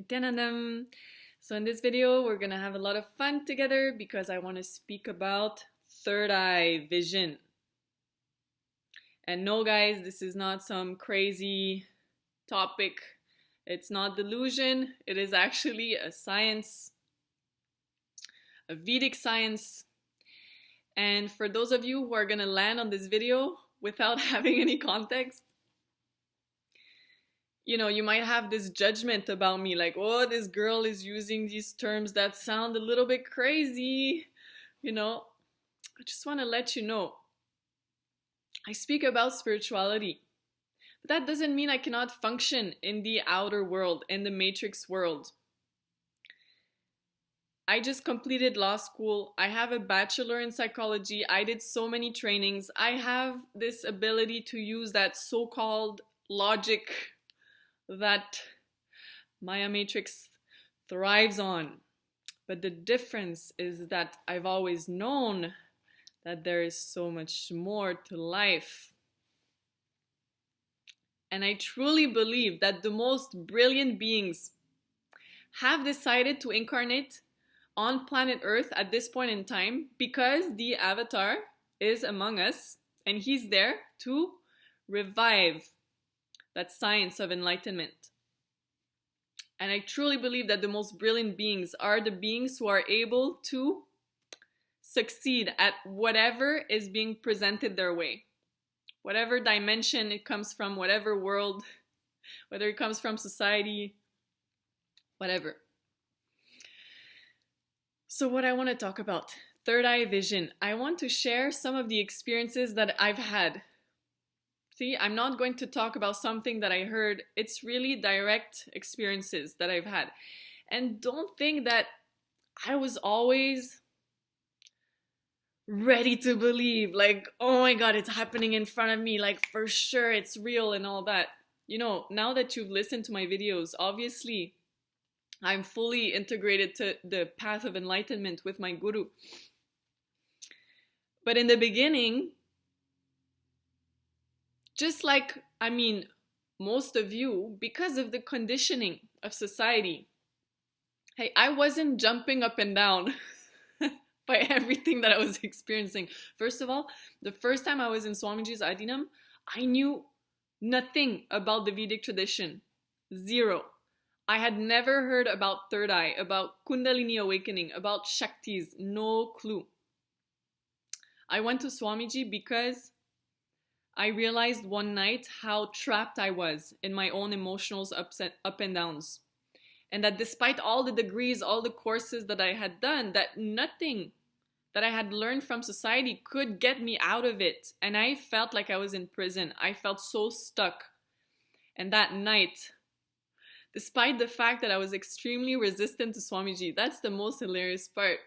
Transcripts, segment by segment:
nithyanandam. So in this video, we're gonna have a lot of fun together because I want to speak about third eye vision. And no, guys, this is not some crazy topic. It's not delusion. It is actually a science, a Vedic science. And for those of you who are gonna land on this video without having any context, you might have this judgment about me, like, oh, this girl is using these terms that sound a little bit crazy. I just want to let you know, I speak about spirituality, but that doesn't mean I cannot function in the outer world, in the matrix world. I just completed law school. I have a bachelor in psychology. I did so many trainings. I have this ability to use that so-called logic that Maya Matrix thrives on. But the difference is that I've always known that there is so much more to life. And I truly believe that the most brilliant beings have decided to incarnate on planet Earth at this point in time because the avatar is among us and he's there to revive that science of enlightenment. And I truly believe that the most brilliant beings are the beings who are able to succeed at whatever is being presented their way. Whatever dimension it comes from, whatever world, whether it comes from society, whatever. So what I want to talk about, third eye vision. I want to share some of the experiences that I've had. See, I'm not going to talk about something that I heard. It's really direct experiences that I've had. And don't think that I was always ready to believe, like, oh my God, it's happening in front of me, like for sure it's real and all that. Now that you've listened to my videos, obviously I'm fully integrated to the path of enlightenment with my guru. But in the beginning, just like, most of you, because of the conditioning of society, hey, I wasn't jumping up and down by everything that I was experiencing. First of all, the first time I was in Swamiji's Adinam, I knew nothing about the Vedic tradition. Zero. I had never heard about third eye, about Kundalini awakening, about Shaktis, no clue. I went to Swamiji because I realized one night how trapped I was in my own emotional up and downs. And that despite all the degrees, all the courses that I had done, that nothing that I had learned from society could get me out of it. And I felt like I was in prison. I felt so stuck. And that night, despite the fact that I was extremely resistant to Swamiji, that's the most hilarious part.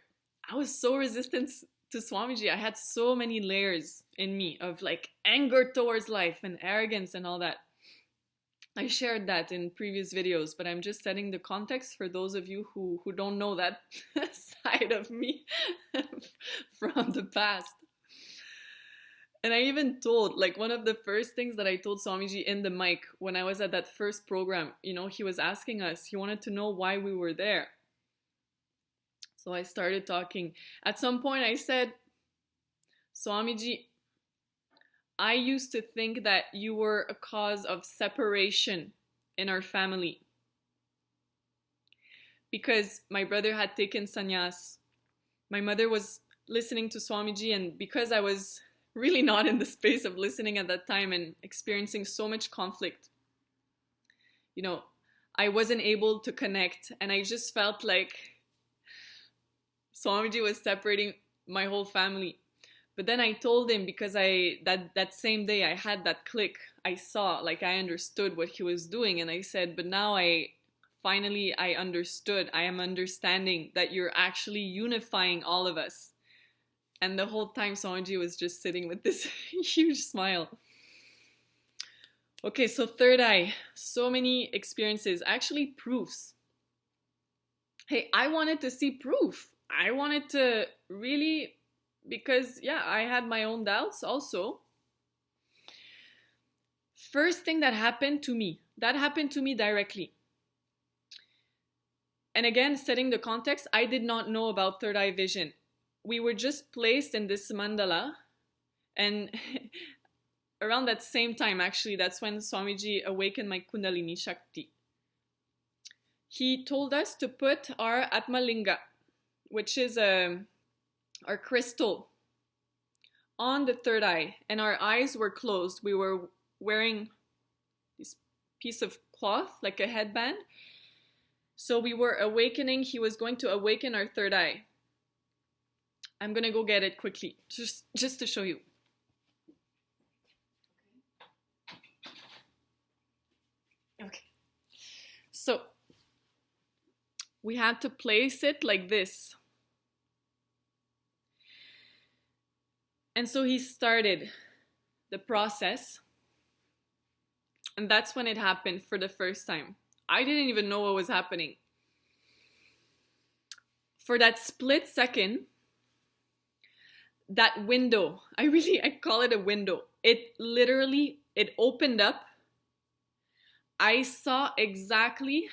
I was so resistant to Swamiji. I had so many layers in me of like anger towards life and arrogance and all that. I shared that in previous videos, but I'm just setting the context for those of you who don't know that side of me from the past. And I even told, like, one of the first things that I told Swamiji in the mic when I was at that first program, he was asking us, he wanted to know why we were there. So I started talking. At some point I said, Swamiji, I used to think that you were a cause of separation in our family. Because my brother had taken sannyas. My mother was listening to Swamiji, and because I was really not in the space of listening at that time and experiencing so much conflict, I wasn't able to connect, and I just felt like Swamiji was separating my whole family. But then I told him, because that same day I had that click. I saw, like, I understood what he was doing, and I said, but now I understood. I am understanding that you're actually unifying all of us. And the whole time Swamiji was just sitting with this huge smile. Okay, so third eye, so many experiences, actually proofs. Hey, I wanted to see proof. I wanted to really, because I had my own doubts also. First thing that happened to me directly. and again, setting the context, I did not know about third eye vision. We were just placed in this mandala, and around that same time, actually, that's when Swamiji awakened my Kundalini Shakti. He told us to put our Atmalinga, which is our crystal, on the third eye, and our eyes were closed. We were wearing this piece of cloth, like a headband. So we were awakening. He was going to awaken our third eye. I'm gonna go get it quickly, just to show you. Okay. So we had to place it like this. And so he started the process. And that's when it happened for the first time. I didn't even know what was happening. For that split second, that window, I call it a window. It literally, it opened up. I saw exactly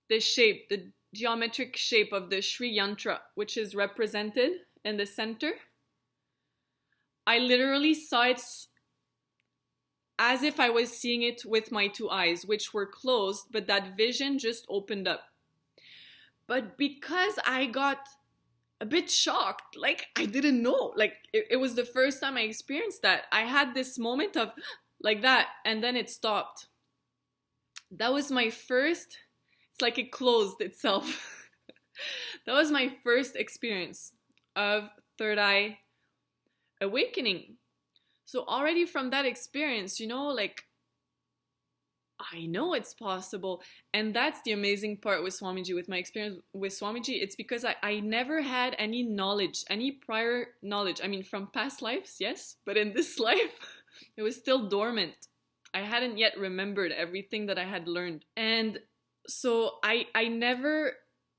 the shape, the geometric shape of the Sri Yantra, which is represented in the center. I literally saw it as if I was seeing it with my two eyes, which were closed, but that vision just opened up. But because I got a bit shocked, like I didn't know, like it was the first time I experienced that. I had this moment of like that, and then it stopped. That was my first, it's like it closed itself. That was my first experience of third eye awakening. So already from that experience, you know, like I know it's possible. And that's the amazing part with Swamiji, with my experience with Swamiji. It's because I never had any knowledge, any prior knowledge. I mean, from past lives, yes, but in this life, it was still dormant. I hadn't yet remembered everything that I had learned. And so I never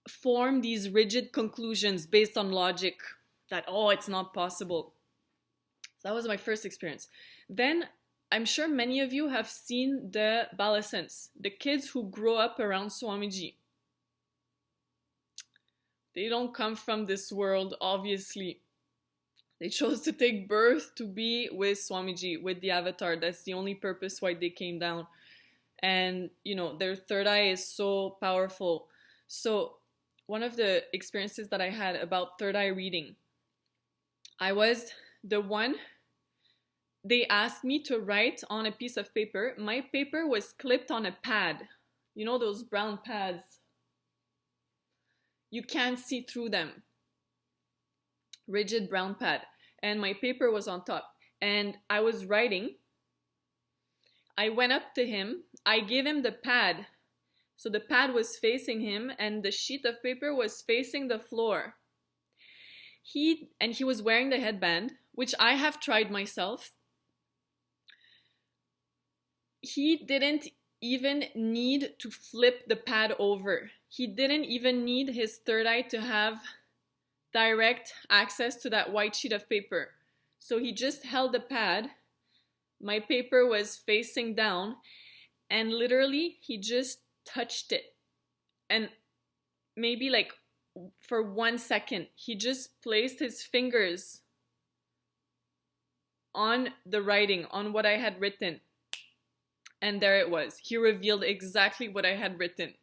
formed these rigid conclusions based on logic that, oh, it's not possible. So that was my first experience. Then I'm sure many of you have seen the adolescents, the kids who grow up around Swamiji. They don't come from this world, obviously. They chose to take birth to be with Swamiji, with the avatar. That's the only purpose why they came down. And, you know, their third eye is so powerful. So one of the experiences that I had about third eye reading, I was the one, they asked me to write on a piece of paper. My paper was clipped on a pad. You know those brown pads? You can't see through them. Rigid brown pad. And my paper was on top. And I was writing. I went up to him. I gave him the pad. So the pad was facing him and the sheet of paper was facing the floor. He was wearing the headband, which I have tried myself. He didn't even need to flip the pad over. He didn't even need his third eye to have direct access to that white sheet of paper. So he just held the pad. My paper was facing down, and literally he just touched it. And maybe like for 1 second, he just placed his fingers on the writing, on what I had written. And there it was. He revealed exactly what I had written.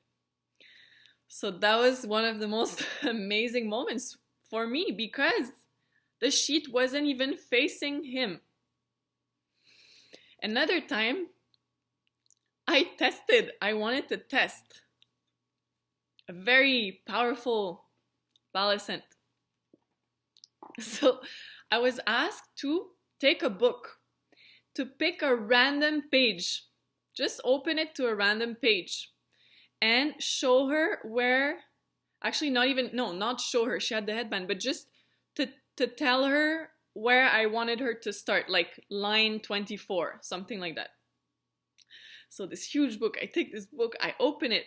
So that was one of the most amazing moments for me because the sheet wasn't even facing him. Another time, I wanted to test a very powerful adolescent. So I was asked to take a book, to pick a random page, just open it to a random page and show her where, actually not show her, she had the headband, but just to tell her where I wanted her to start, like line 24, something like that. So this huge book, I take this book, I open it,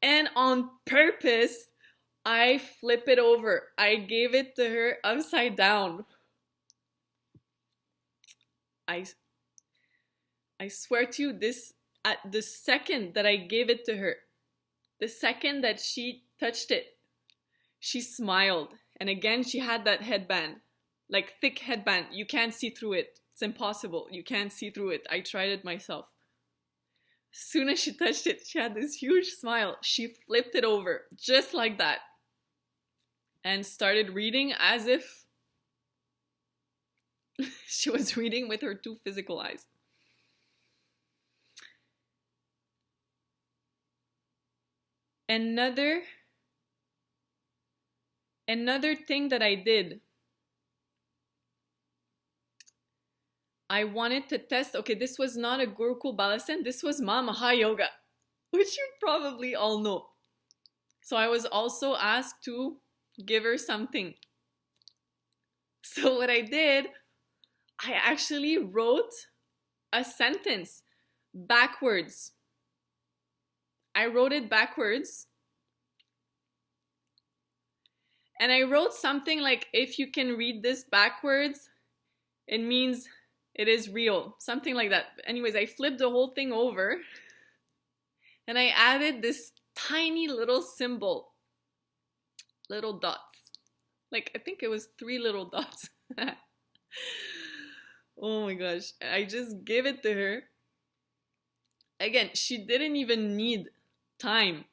and on purpose, I flip it over. I gave it to her upside down. I swear to you, this, at the second that I gave it to her, The second that she touched it, she smiled. And again, she had that headband, like thick headband. You can't see through it. It's impossible. You can't see through it. I tried it myself. As soon as she touched it, she had this huge smile. She flipped it over just like that and started reading as if she was reading with her two physical eyes. Another thing that I did, I wanted to test, okay, this was not a Gurukul Balasan, this was Maha Yoga, which you probably all know. So I was also asked to give her something. So what I did, I actually wrote a sentence backwards. I wrote it backwards. And I wrote something like, if you can read this backwards, it means it is real. Something like that. Anyways, I flipped the whole thing over and I added this tiny little symbol. Little dots. Like, I think it was 3 little dots. Oh my gosh. I just gave it to her. Again, she didn't even need time.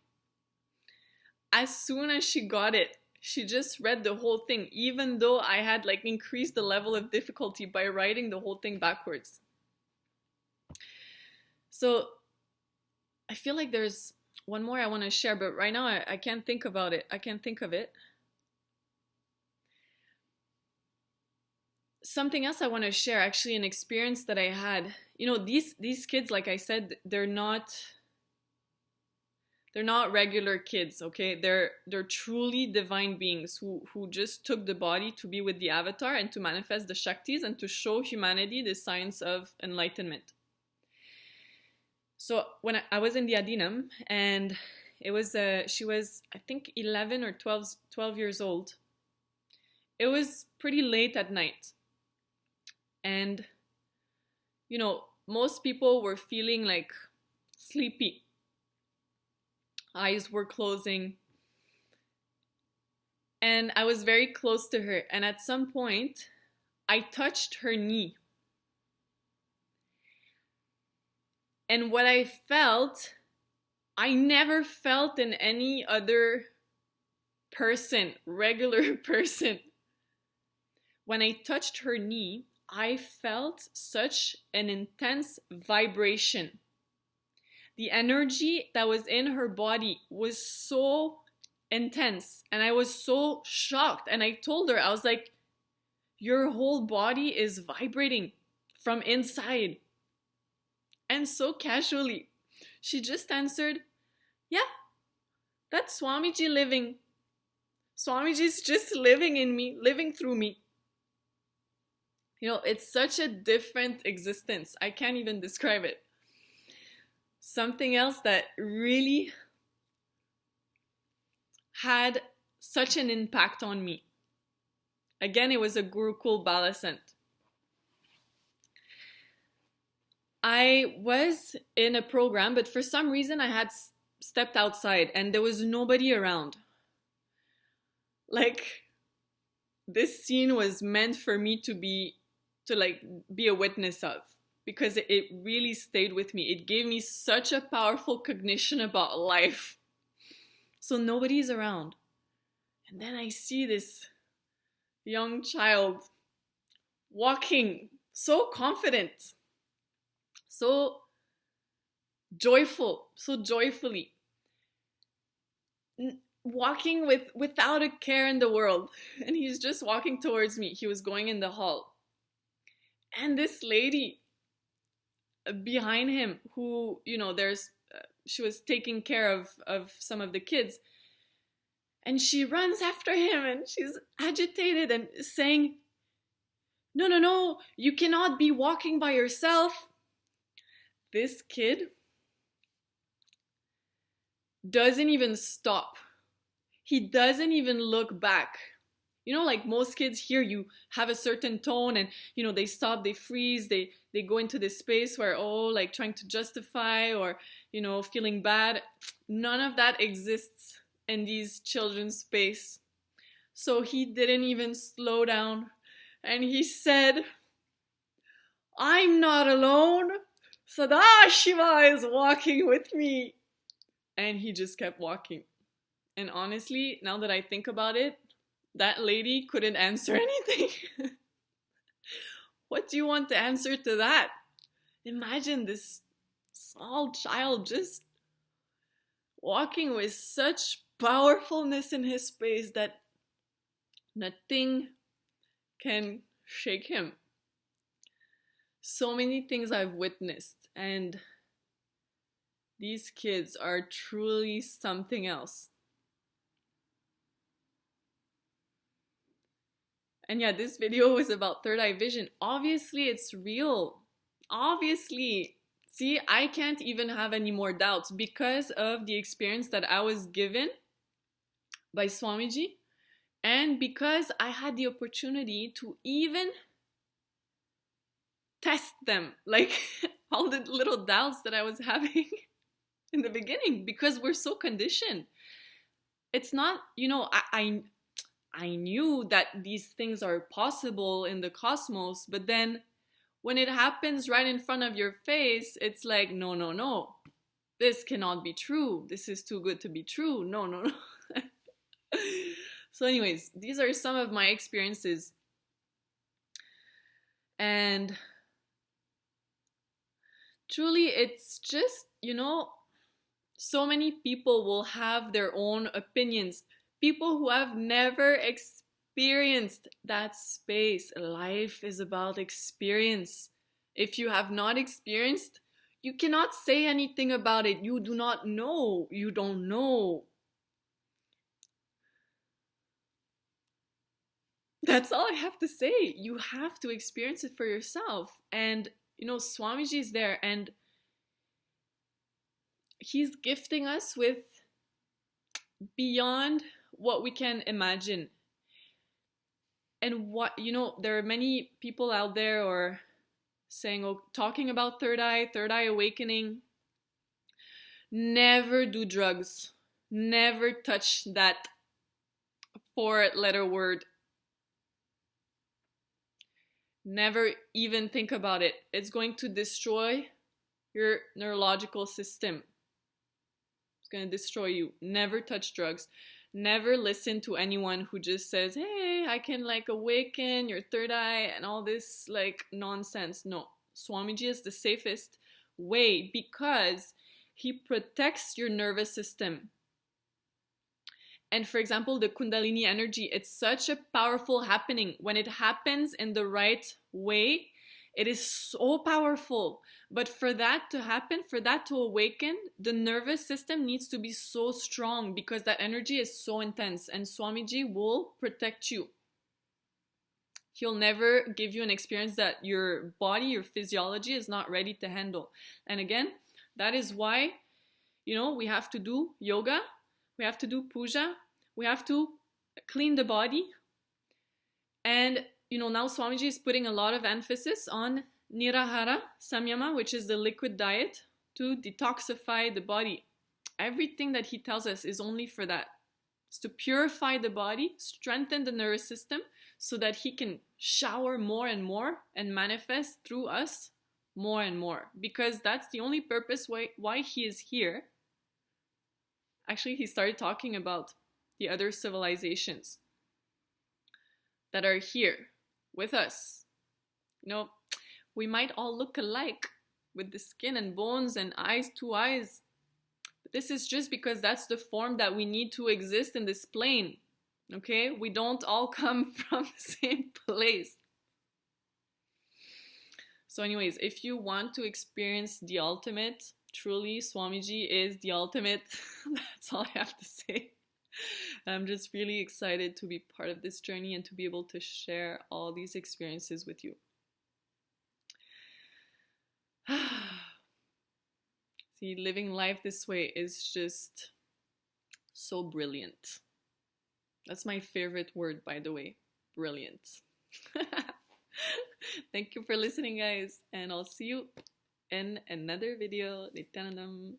As soon as she got it, she just read the whole thing, even though I had like increased the level of difficulty by writing the whole thing backwards. So I feel like there's one more I want to share, but right now I can't think about it. I can't think of it. Something else I want to share, actually, an experience that I had. You know, these kids, like I said, they're not regular kids, okay? They're truly divine beings who just took the body to be with the avatar and to manifest the Shaktis and to show humanity the science of enlightenment. So when I was in the Adinam, and it was she was, I think, 11 or 12 years old. It was pretty late at night. And, you know, most people were feeling like sleepy. Eyes were closing. And I was very close to her. And at some point, I touched her knee. And what I felt, I never felt in any other person, regular person. When I touched her knee, I felt such an intense vibration. The energy that was in her body was so intense, and I was so shocked. And I told her, I was like, your whole body is vibrating from inside. And so casually, she just answered, yeah, that's Swamiji living. Swamiji's just living in me, living through me. You know, it's such a different existence. I can't even describe it. Something else that really had such an impact on me. Again, it was a Gurukul Balasant. I was in a program, but for some reason I had stepped outside and there was nobody around. Like, this scene was meant for me to be a witness of, because it really stayed with me. It gave me such a powerful cognition about life. So nobody's around. And then I see this young child walking so confident, so joyful, so joyfully, walking without a care in the world. And he's just walking towards me. He was going in the hall. And this lady behind him, who, you know, she was taking care of some of the kids, and she runs after him and she's agitated and saying, no, you cannot be walking by yourself. This kid doesn't even stop. He doesn't even look back. You know, like most kids here, you have a certain tone and, you know, they stop, they freeze, they go into this space where, oh, like trying to justify or, feeling bad. None of that exists in these children's space. So he didn't even slow down. And he said, I'm not alone. Sadashiva is walking with me. And he just kept walking. And honestly, now that I think about it, that lady couldn't answer anything. What do you want to answer to that? Imagine this small child just walking with such powerfulness in his space that nothing can shake him. So many things I've witnessed, and these kids are truly something else. And yeah, this video was about third eye vision. Obviously, it's real. Obviously. See, I can't even have any more doubts because of the experience that I was given by Swamiji, and because I had the opportunity to even test them, like all the little doubts that I was having in the beginning, because we're so conditioned. It's not, I knew that these things are possible in the cosmos, but then when it happens right in front of your face, it's like, no. This cannot be true. This is too good to be true. No. So anyways, these are some of my experiences. And truly, it's just, so many people will have their own opinions. People who have never experienced that space. Life is about experience. If you have not experienced, you cannot say anything about it. You do not know. You don't know. That's all I have to say. You have to experience it for yourself. And, Swamiji is there, and he's gifting us with beyond what we can imagine. And there are many people out there or saying, talking about third eye awakening. Never do drugs. Never touch that 4-letter word. Never even think about it. It's going to destroy your neurological system. It's going to destroy you. Never touch drugs. Never listen to anyone who just says, hey, I can awaken your third eye and all this nonsense. No, Swamiji is the safest way because he protects your nervous system. And for example, the Kundalini energy, it's such a powerful happening. When it happens in the right way, it is so powerful. But for that to happen, for that to awaken, the nervous system needs to be so strong because that energy is so intense, and Swamiji will protect you. He'll never give you an experience that your body, your physiology is not ready to handle. And again, that is why, we have to do yoga. We have to do puja. We have to clean the body. And, now Swamiji is putting a lot of emphasis on Nirahara Samyama, which is the liquid diet, to detoxify the body. Everything that he tells us is only for that. It's to purify the body, strengthen the nervous system, so that he can shower more and more and manifest through us more and more. Because that's the only purpose why he is here. Actually, he started talking about the other civilizations that are here with us. We might all look alike with the skin and bones and eyes, 2 eyes. But this is just because that's the form that we need to exist in this plane. Okay? We don't all come from the same place. So anyways, if you want to experience the ultimate, truly, Swamiji is the ultimate. That's all I have to say. I'm just really excited to be part of this journey and to be able to share all these experiences with you. See, living life this way is just so brilliant. That's my favorite word, by the way. Brilliant. Thank you for listening, guys, and I'll see you in another video. Nithyananda.